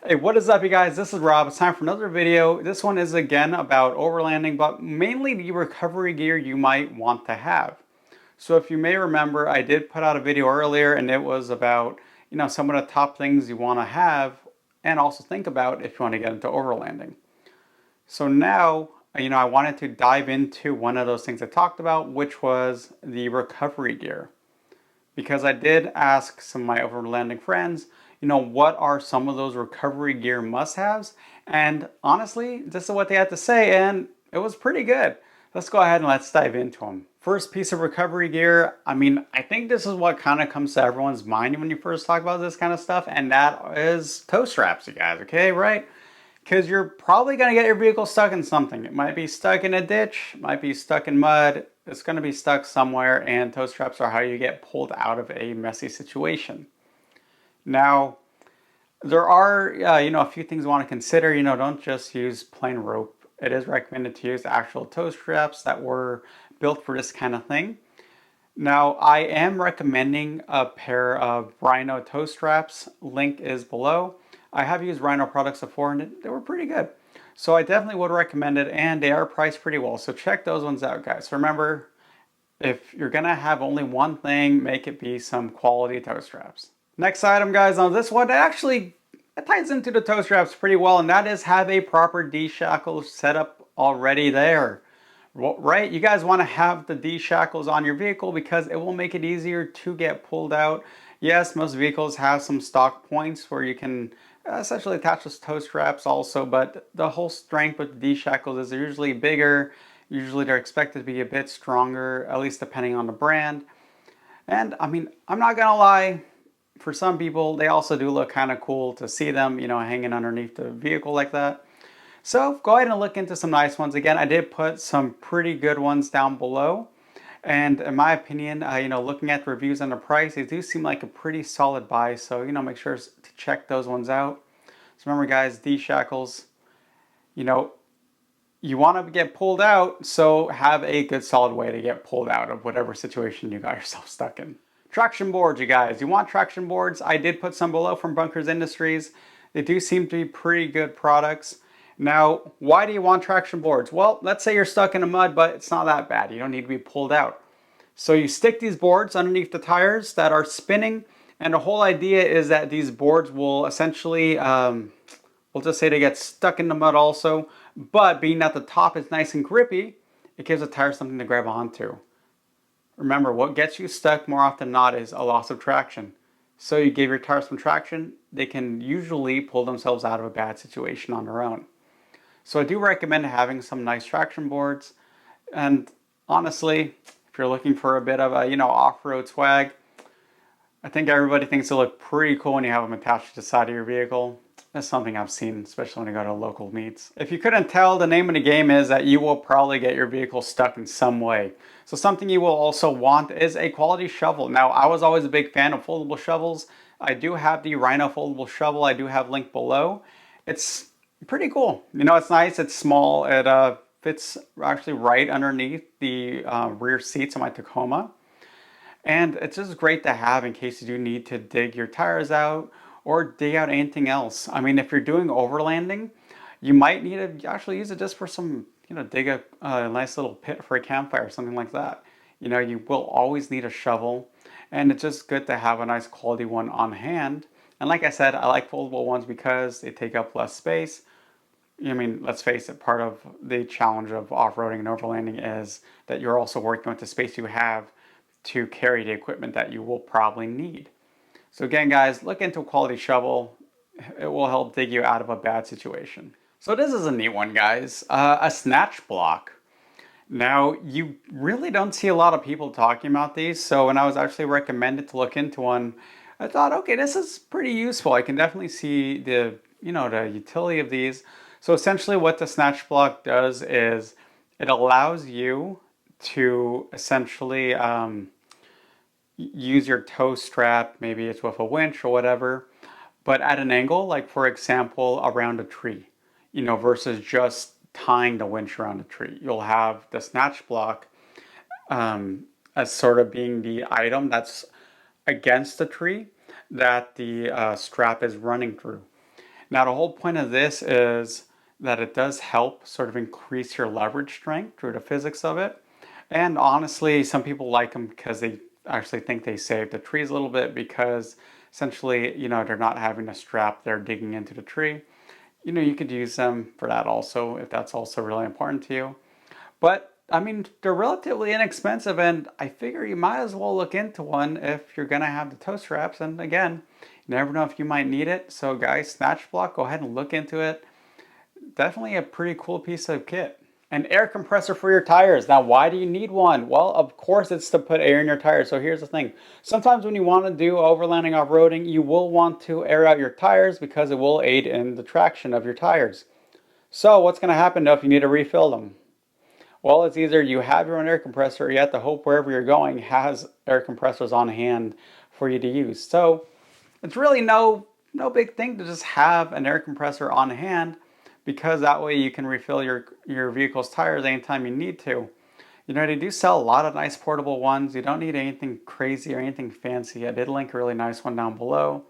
Hey, what is up, you guys? This is Rob. It's time for another video. This one is again about overlanding, but mainly the recovery gear you might want to have. So if you may remember, I did put out a video earlier and it was about, some of the top things you want to have and also think about if you want to get into overlanding. So now, I wanted to dive into one of those things I talked about, which was the recovery gear, because I did ask some of my overlanding friends, what are some of those recovery gear must-haves? And honestly, this is what they had to say, and it was pretty good. Let's go ahead and let's dive into them. First piece of recovery gear, I think this is what kind of comes to everyone's mind when you first talk about this kind of stuff, and that is toe straps, you guys, okay, right? Because you're probably going to get your vehicle stuck in something. It might be stuck in a ditch, might be stuck in mud, it's going to be stuck somewhere, and toe straps are how you get pulled out of a messy situation. Now, there are, a few things you want to consider. Don't just use plain rope. It is recommended to use actual toe straps that were built for this kind of thing. Now, I am recommending a pair of Rhino toe straps. Link is below. I have used Rhino products before and they were pretty good. So I definitely would recommend it, and they are priced pretty well. So check those ones out, guys. Remember, if you're gonna have only one thing, make it be some quality toe straps. Next item, guys, on this one, it ties into the toe straps pretty well, and that is have a proper D-shackles setup already there. Right? You guys want to have the D-shackles on your vehicle because it will make it easier to get pulled out. Yes, most vehicles have some stock points where you can essentially attach those toe straps also, but the whole strength with the D-shackles is they're usually bigger. Usually they're expected to be a bit stronger, at least depending on the brand. And I'm not gonna lie, for some people, they also do look kind of cool to see them, hanging underneath the vehicle like that. So go ahead and look into some nice ones. Again, I did put some pretty good ones down below. And in my opinion, looking at the reviews and the price, they do seem like a pretty solid buy. So, make sure to check those ones out. So remember, guys, these shackles, you know, you want to get pulled out, so have a good solid way to get pulled out of whatever situation you got yourself stuck in. Traction boards, you guys. You want traction boards? I did put some below from Bunkers Industries. They do seem to be pretty good products. Now, why do you want traction boards? Well, let's say you're stuck in the mud, but it's not that bad. You don't need to be pulled out. So you stick these boards underneath the tires that are spinning, and the whole idea is that these boards will essentially, we'll just say they get stuck in the mud also, but being that the top is nice and grippy, it gives the tire something to grab onto. Remember, what gets you stuck more often than not is a loss of traction. So you give your tires some traction, they can usually pull themselves out of a bad situation on their own. So I do recommend having some nice traction boards. And honestly, if you're looking for a bit of a, off-road swag, I think everybody thinks they look pretty cool when you have them attached to the side of your vehicle. That's something I've seen, especially when you go to local meets. If you couldn't tell, the name of the game is that you will probably get your vehicle stuck in some way. So something you will also want is a quality shovel. Now, I was always a big fan of foldable shovels. I do have the Rhino foldable shovel. I do have link below. It's pretty cool. It's nice. It's small. It fits actually right underneath the rear seats of my Tacoma. And it's just great to have in case you do need to dig your tires out or dig out anything else. If you're doing overlanding, you might need to actually use it just for some, dig a nice little pit for a campfire or something like that. You will always need a shovel, and it's just good to have a nice quality one on hand. And like I said, I like foldable ones because they take up less space. Let's face it, part of the challenge of off-roading and overlanding is that you're also working with the space you have to carry the equipment that you will probably need. So again, guys, look into a quality shovel. It will help dig you out of a bad situation. So this is a neat one, guys. A snatch block. Now, you really don't see a lot of people talking about these, so when I was actually recommended to look into one, I thought, okay, this is pretty useful. I can definitely see the utility of these. So essentially what the snatch block does is it allows you to essentially use your toe strap, maybe it's with a winch or whatever, but at an angle, like for example, around a tree, versus just tying the winch around a tree. You'll have the snatch block as sort of being the item that's against the tree that the strap is running through. Now, the whole point of this is that it does help sort of increase your leverage strength through the physics of it. And honestly, some people like them because they actually think they save the trees a little bit because essentially, they're not having a strap there digging into the tree. You could use them for that also if that's also really important to you. But I mean, they're relatively inexpensive, and I figure you might as well look into one if you're gonna have the toe straps. And again, you never know if you might need it. So, guys, Snatch Block, go ahead and look into it. Definitely a pretty cool piece of kit. An air compressor for your tires. Now, why do you need one? Well, of course, it's to put air in your tires. So here's the thing. Sometimes when you want to do overlanding off-roading, you will want to air out your tires because it will aid in the traction of your tires. So what's going to happen though if you need to refill them? Well, it's either you have your own air compressor or you have to hope wherever you're going has air compressors on hand for you to use. So it's really no big thing to just have an air compressor on hand because that way you can refill your vehicle's tires anytime you need to. They do sell a lot of nice portable ones. You don't need anything crazy or anything fancy. I did link a really nice one down below.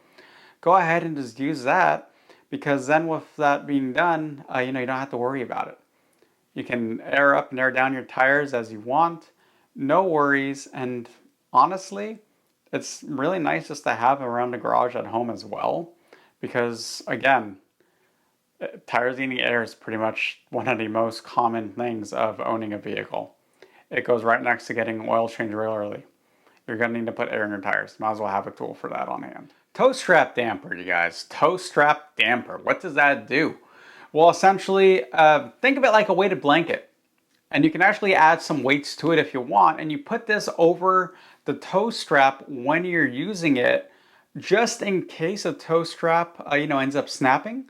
Go ahead and just use that because then with that being done, you don't have to worry about it. You can air up and air down your tires as you want. No worries. And honestly, it's really nice just to have around the garage at home as well. Because again, tires eating air is pretty much one of the most common things of owning a vehicle. It goes right next to getting oil changed regularly. You're going to need to put air in your tires. Might as well have a tool for that on hand. Toe strap damper, you guys. Toe strap damper. What does that do? Well, essentially, think of it like a weighted blanket. And you can actually add some weights to it if you want. And you put this over the toe strap when you're using it, just in case a toe strap, ends up snapping.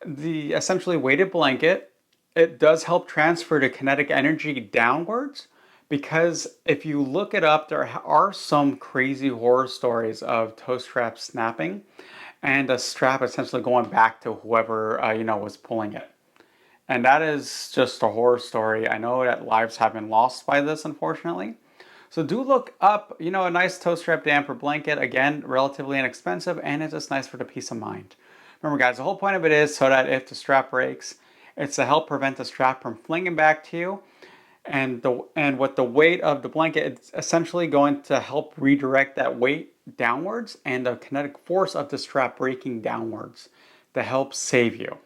The essentially weighted blanket, it does help transfer the kinetic energy downwards. Because if you look it up, there are some crazy horror stories of toe straps snapping and a strap essentially going back to whoever was pulling it. And that is just a horror story. I know that lives have been lost by this, unfortunately. So do look up, a nice toe strap damper blanket. Again, relatively inexpensive, and it's just nice for the peace of mind. Remember, guys, the whole point of it is so that if the strap breaks, it's to help prevent the strap from flinging back to you. And with the weight of the blanket, it's essentially going to help redirect that weight downwards and the kinetic force of the strap breaking downwards to help save you.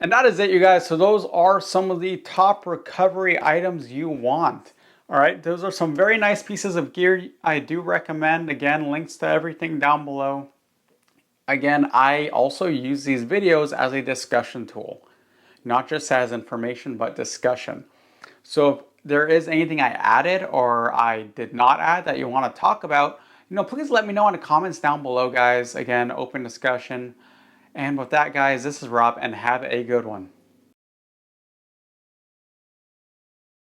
And that is it, you guys. So those are some of the top recovery items you want. All right, those are some very nice pieces of gear I do recommend. Again, links to everything down below. Again, I also use these videos as a discussion tool, not just as information, but discussion. So if there is anything I added or I did not add that you want to talk about, please let me know in the comments down below, guys. Again, open discussion. And with that, guys, this is Rob, and have a good one.